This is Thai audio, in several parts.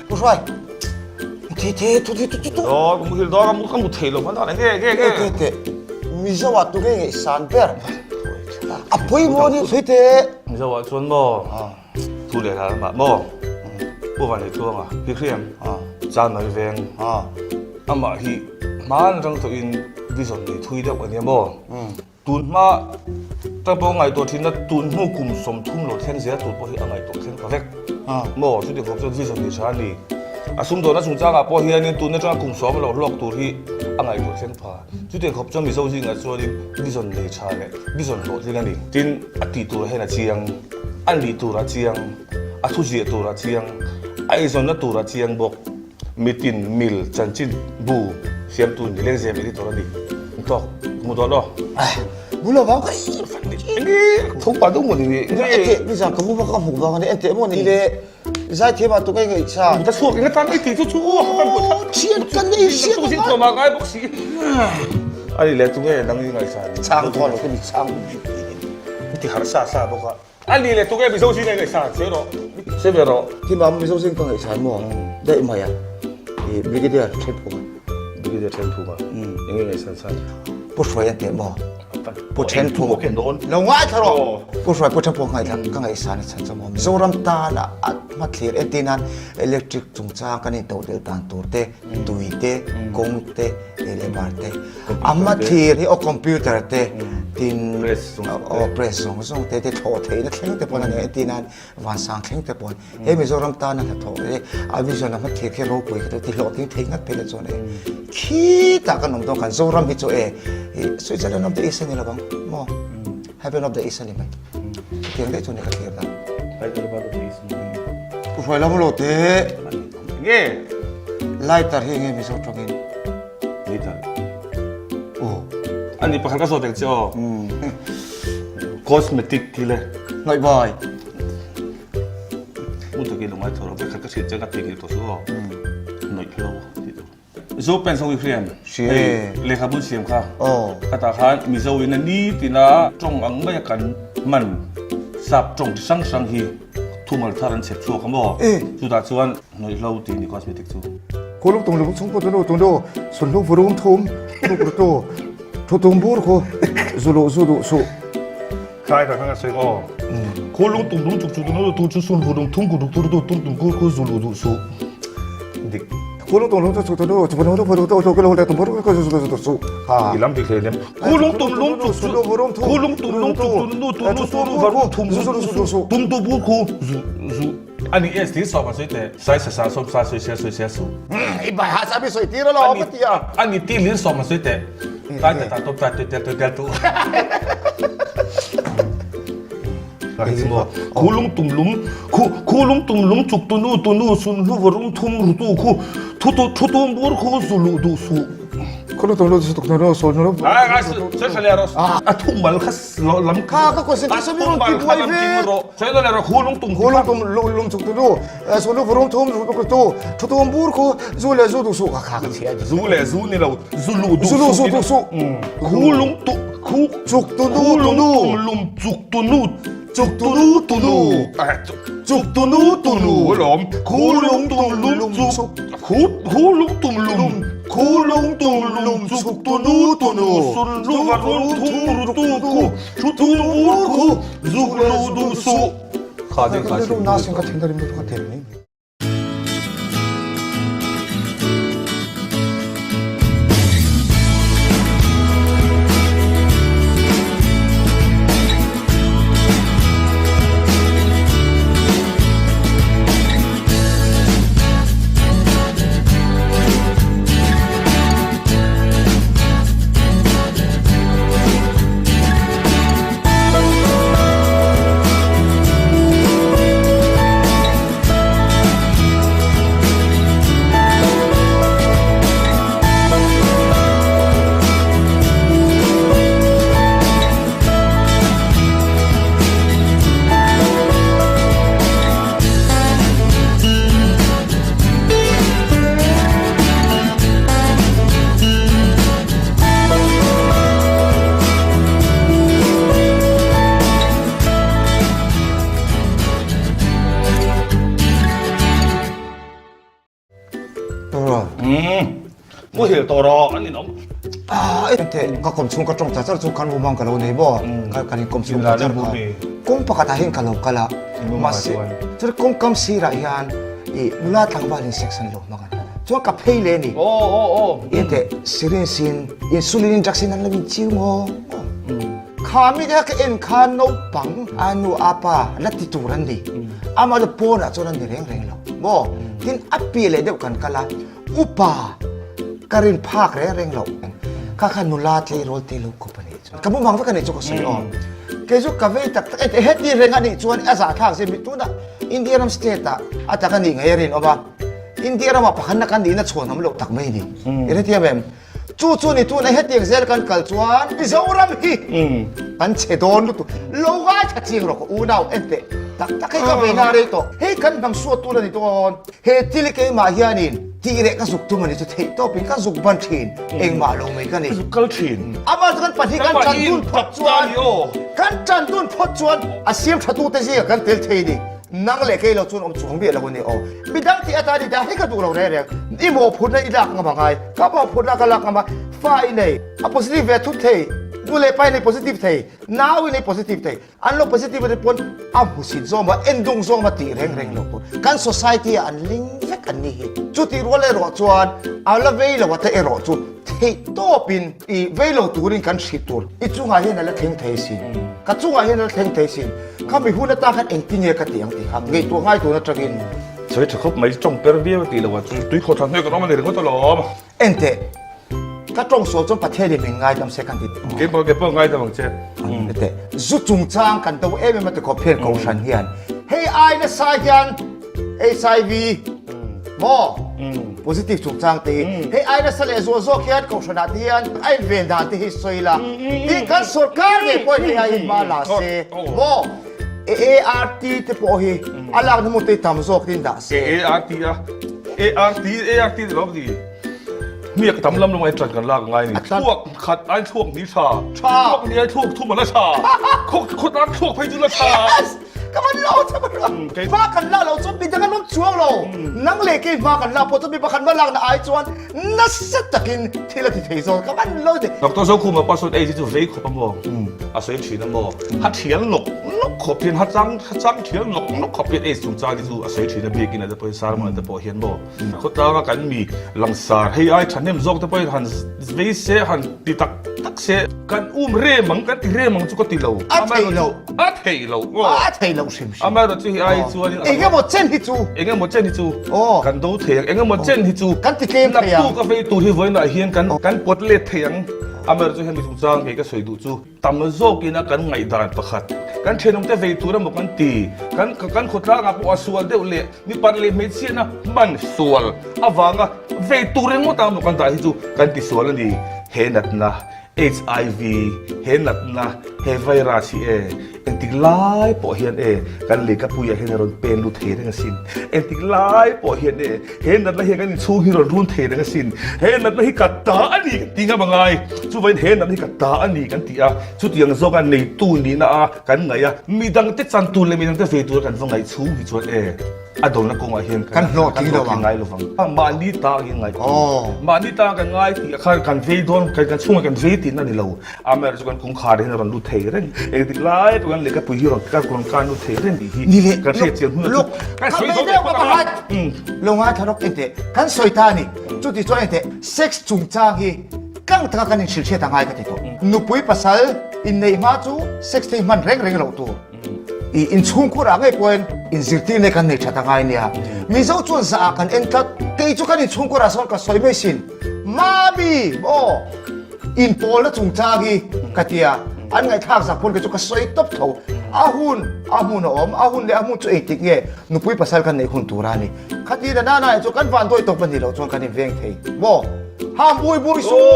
ผู้ช่วยเททุ มึงเห็นดอกมึงก็มุดเทลงมันตอนไหนเก้ มีสวัสดิ์ตัวเองสารเปอร์อ่ะพี่โมนี่ช่วยเท มีสวัสดิ์ชวนบ่ทุเรศอะไรมาบ่ผู้วันนี้ทั่วมาพี่เครียมจานหน่อยเวงอามาฮีมันจังตัวอินวิสัยทุยเด็กวันนี้บ่ตุนมาตั้งปองไงตัวที่นั่นตุนหูกุมสมทุ่มโหลดเทนเสียตุนพอที่อะไรตัวเทนพอเล็กบ่ชุดเด็กผมจะวิสัยชาลีอาสมตัวนั้นสงจ้างอ่ะพอเฮียนี่ตุนนั่นจังกุมสมเราลอกตัวที่อะไรตัวเทนพาชุดเด็กผมจะมีส่วนจริงอ่ะส่วนนี้วิสัยเลชาเลยวิสัยโหลดที่นั่นนี่จินอติตัวให้น่ะเชียงอันดีตัวละเชียงอาทุเสียตัวละเชียงไอ้ส่วนนั้นตัวละเชียงบอกมิตินมิลจันจินบูเสียมตุนเลี้ยงเสียมอีตัวนี้ตอกมุดตัวเนาะบุลบังก็นี่ทุกปาทุกหมดนี่เอ๊ะนี่จังก็บุบังก็หูบังนี่เอ๊ะโมนี่เลยใช่เทมาตัวเองใช่แต่ช่วงนี้ตอนนี้ที่ช่วงกันหมดเชียร์กันนี่เชียร์กันตัวมาไงบอกสิอันนี้แหละตัวเองนั่งยังไงซะช่างทอนก็มีช่างที่หาซาบอกว่าอันนี้แหละตัวเองมีโซชิไงซะเสียหรอเสียหรอที่มามีโซชิก็ไงใช่มั้งได้ไหมอ่ะบริเกเดียร์เทปผมบริเกเดียร์เทปผมยังไงซะผู้ช่วยเตะมั้งผู้เชนทูเห็นโดนลงว่าทรอผู้ช่วยผู้เชนทูไงทั้งก็ไงสารฉันจะมองโซรัมตาละมาเคลียร์ตีนั้นอิเล็กทริกจงจ้างกันนี่ตัวเดียวตันตัวเตะตุยเตะกงเตะเลบาร์เตะอามาเคลียร์ที่เอาคอมพิวเตอร์เตะทีนเพรสส่งเตะโถเทนักเข่งเตะปนเนี่ยตีนั้นวันสังเข่งเตะปนเฮ้ยมิโซรัมตานั่นโถอาวิจารณ์มาเคลียร์แค่โรควยก็ที่หลอกที่เทงัดเพลย์โซนเอขี้ตากันน้องต้องกันโซรัมฮิโจเอสวิตเซอร์แลนด์น้องจะอีสันนี่ละบังมอ Heaven of the East นี่ไหมเทียงได้จนในกระเทียมละไปตัวบ้านตัวอีสผู้ช่วยเราไม่รู้เต้เงี้ยไล่ตัดให้เงี้ยมีโซตรงนี้นี่ตัดโอ้อันนี้ประกันก็โซแต่งเจ้าคอสเมติกทีเลยง่ายบ่อยมุดตะกี้ลงมาเถอะเราไปขัดกระสีเจ้ากับตีกี่ตัวสู้หน่อยเล่าโซเป็นสวิฟเรียนเลขาบุญเสียมค่ะกตาขานมีโซวินันนี่ที่น่าจงอังไม่กันมันสับจงสังฮีทุ่มอัลทารันเสพชัวคำบอกสุดท้ายส่วนหน่อยเล่าตีนี่คอสเมติกสู้คนลูกตรงลูกสงปตัวโนส่วนลูกฟรุมทุ่มลูกตัวทุ่มบูร์โคซูดูสูใครแต่ข้างเสียก็คนลูกตรงจุกตัวโนตัวจุดส่วนฟรุมทุ่มกุดุตัวตุ้มกูซูดูสูดิคนตรงนู้นตัวโน้ตัวโน้ตัวโน้ตัวโน้ก็รู้แต่ตัวโน้ก็สู้อีลำดิเคเนี่ยคุณลุงตุ่มลุงจุดคุณลุงตุ่มลุงจุดตุ่มวารุทุ่มตุ่มตัวบุคูอันนี้ที่สอบมาสุดแต่ใส่สารสมสารสวยสูอีบ้าสามีสวยตีแล้วหรอปะที่อ่ะอันนี้ที่ลิ้นสอบมาสุดแต่ตายแต่ตบตายตัวคุณลุงตุ่มลุงคุณลุงตุ่มลุงจุกตัวนู้สุนลูวารุทุ่มรูตัวทุมบูร์คูสุลูดูสูคนตรงนู้นตัวโน้โซนนู้นใช่ใช่เลยอ่ะทุ่มบัลคัสล้ำข้าก็ควรจะใช้ไม่รู้กี่ไม่เว้ยใช่เลยคุณลุงตุ่มลุงจุกตัวนู้ส่วนลูกฟรุมทุ่มทุมบูร์คูซูเลซูดูสูข้าก็เชียร์ซูนี่เราซูลูดูสูคุณลุงตุ่มจุกตัวนู้ลุงจุกตัวนู้จุกตัวนู้หลอมคูลุงตุ่มลุงจุกคูลุงตุ่มลุงจุกตัวนู้สุนลูกรุนทุ่มรูตูคูชุตุนบูคูจุกลูดูสุข้าเด็กข้าสิน่าสิงห์ก็ทิ้งได้ไม่รู้ก็เท่านี้ กูเห็นตัวรออันนี้น้อง ente ka kom chung ka tong cha char chu kan humang ka lo nei bo ka kan kom chung ka char ka kong pakata hin ka lo kala masi char kong kam sira hian I mula tlang ba in section lo makan chu ka phei le ni โอ้ ente sirin sin insulin injection an lamin chiu mo khami da ka en khan no pang anu apa lati turan ni ama lo pona chonan ni reng reng lo bo tin api le deu kan kala upa karin phak re reng lo ka khan mula tle rol te lo company ka bu mang fa kan ni chu ko sei om ke ju ka ve tak e het ni reng ani chuan asa thak se mi tu da indian state ta ata kan ni ngai rin oba India ra ma pakhan na kan di na chon am lo tak mai ni ere tia bem chu ni tu na het zel kan kal chuan bi zoram hi an che don lu tu lo ga cha ching ro ko u nau ente tak tak ka be na re to he kan bang su tu na ni ton he til ke ma hianin ti re ka suk tu mani chu thei to pin ka suk ban thin eng ma lo mai kan ni สุกัลชิน ama kan pathi kan chan tun phot chuan kan chan tun phot chuan a siam thatu te ji kan tel thei ni nang le ke lo chun om chung bi lo ni o bidang ti atari da he ka du lo re re I mo phut na ilak nga bangai ka ba phut na ka lak nga fa I nei a positive ve thu thei du le pai nei positive thei now nei positive thei an lo positive re pon a hu sin zo ma endung zo ma ti reng reng lo kan society an ling vek an ni chu ti ro le ro chuan a la ve lo wa te ero chu thei to pin I ve lo turin kan shit tur I chu nga he na la theng thei sin ka chu nga he na theng thei sin ka mi hu na ta kan eng ti nge ka tiang ti kham ngei tu ngai tu na tragin สวยจะครบไม่จงเปรี้ยวตีเลยว่าตุ้ยขอทำให้กับน้องมันเรื่องก็ตลอด ente ka tong so chon pathe ni mengai dam se kan ti เก็บง่ายแต่บางเจ้ ente zu chung chang kan to em ma te ko pher ko shan hian hey ai na sa hian HIV mo positive chung chang ti hey ai na sa le zo zo hian ko shan ti hian ai ven da ti hi soila ti kan sarkar ne ko ni ai ma la se mo ART te po hi alag ni mo te tam zo tin da se ART รอบดีเมียกทำลำลงไปจัดกันลากไงนี่ช่วงขัดไอ้ช่วงนี้ชาช่วงนี้ไอ้ช่วงทุ่มละชาคนนั้นช่วงไปจุลชา ก็มันเล่าใช่ไหมล่ะว่ากันเล่าเราจนเป็นจังนั้นน้องช่วงเรานั่งเล่นว่ากันเล่าพอจะมีประคันมาลังนะไอ้จวนนัสเซตกินที่ละที่เทโซก็มันเล่าดิ ดอกตัวโซคุมาปัสสุดเอจิจูเวขบมองอาศัยฉีนมองฮัดเทียนหลกขบเพียนฮัดจังเทียนหลกขบเพียนเอจุจ้าที่จูอาศัยฉีนเบียกินแต่ไปสารมันแต่พอเห็นบ่เขาตากันมีหลังสารให้ไอ้ฉันเนี่ยมจอกแต่ไปหันเวเสหันติตักเสกันเร่มังกันติเร่มังจุกติเราอาเทเราชิมอามาเราจะไอ้จวนเอ็งก็หมดเส้นที่จูกันดูเถียงเอ็งก็หมดเส้นที่จูกันติเกมนักตู้กาแฟตู้ที่ไว้หน่อยเฮียนกันปวดเล็ดเถียงอามาเราจะเห็นมีจุจ้างเฮก็สวยดูจูตำมันโซกินะกันไงด่านประคัดกันเชนงแต่ไฟตู้นั้นบอกกันตีกันขดร่างกับว่าส่วนเดียวเละมีปันเละเมเซียนะมันส่วนอาวางอ่ะไฟตู้เรื่องว่าตามบอกกันตายที่จูกันติส่วนนี่เห็นนัดนะHIV เห็นนัดนะเฮไวรัสเอ็นติไลปอเฮียนกันเลยกับผู้ใหญ่เห็นรอนเป็นรูเทนกันสินเอ็นติไลปอเฮียนเห็นนัดละเฮียกันชูฮิรอนรุนเทนกันสินเห็นนัดละฮิกัดตาอันนี้ตีกันบังไงชูไปเห็นนัดฮิกัดตาอันนี้กันตีชูตียังโซกันในตู้นี้นะกันไงมีดังเตจันตูเลยมีดังเตเฟตูกันฟังไงชูฮิชวนอดลนักกงเฮียนกันโลที่เราไงเราฟังมาลีตายังไงมาลีตากันไงที่กันเฟดอนกันช่วงกันเฟตินนั่นนี่เราอเมริกันคงขาดเห็นรอนรูเทนเอ็นติไลปกันเลยกับผู้ฮิรอนกันคนการรูเทนดีนี่เลยกันเสียเสียงลูกกันสวยสวยกว่าบ้านลงมาทารกเอ็นเตกันสวยตานี่จุดที่สวยเอ็นเตเซ็กซ์จุงจ้างฮีกังตะกันชิลเชตังไงกันที่ตัวนุปุยภาษาอินในมาจูเซ็กซ์ที่มันเร่งเราตัวอินชุ่มกุระไงพอนอินซิตี้ในกันในชะตางไงเนี่ยมีเจ้าจวนสะอากันเอ็นกัดเกยจุกันอินชุ่มกุระสอนกับสวยไม่สินมาบีโออินโพลและจุงจ้ากีกัตยาอันไงทางสักคนก็จะก็สวยตบเท่าอาหุนอาหุนเลยอาหุนจะเอติกเงี้ยนุปุยภาษากันในคนตัวรานี่ขัดยีน่าหน่าจุกันฟันตัวตกเป็นที่เราจวนกันในเวงเทยบ่ห้ามบุยสู้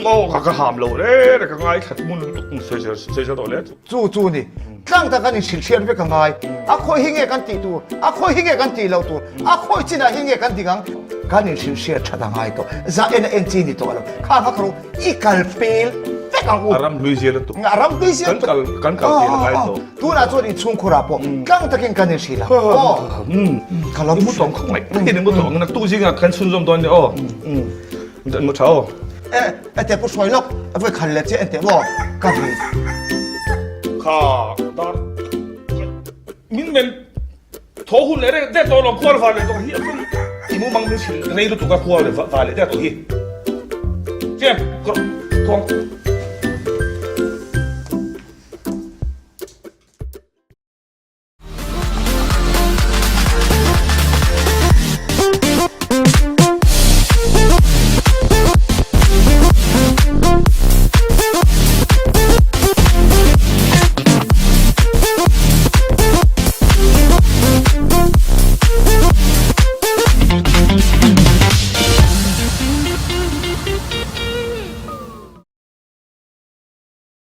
โอ้ก็ห้ามเราเลยแต่ก็ไงขัดมุนเสียตัวเลยจูนี่ตั้งแต่กันชิลเชียนไปกันไงอาคอยหิ้งเงกันตีตัวอาคอยหิ้งเงกันตีเราตัวอาคอยจีน่าหิ้งเงกันตีกันชิลเชียนชัดไงตัวจะเอ็นจีนี่ตัวเราข้าเขาอีกัลเปลเฟก kang u aram luizia tu ngaram pisi kan kal ti la kai to tu na chori chung khura po kang takin kanin shila oh kalam mu tong khong mai ni mu tong na tu jinga kan sun jom don de oh dan mu chao te pu shoi lok voi khalle che te bo ka hi kha dar min men tho hun le de to lo khol fa le to hi apun imu mang ni sil nei lu tu ka khol le fa le de to hi che ko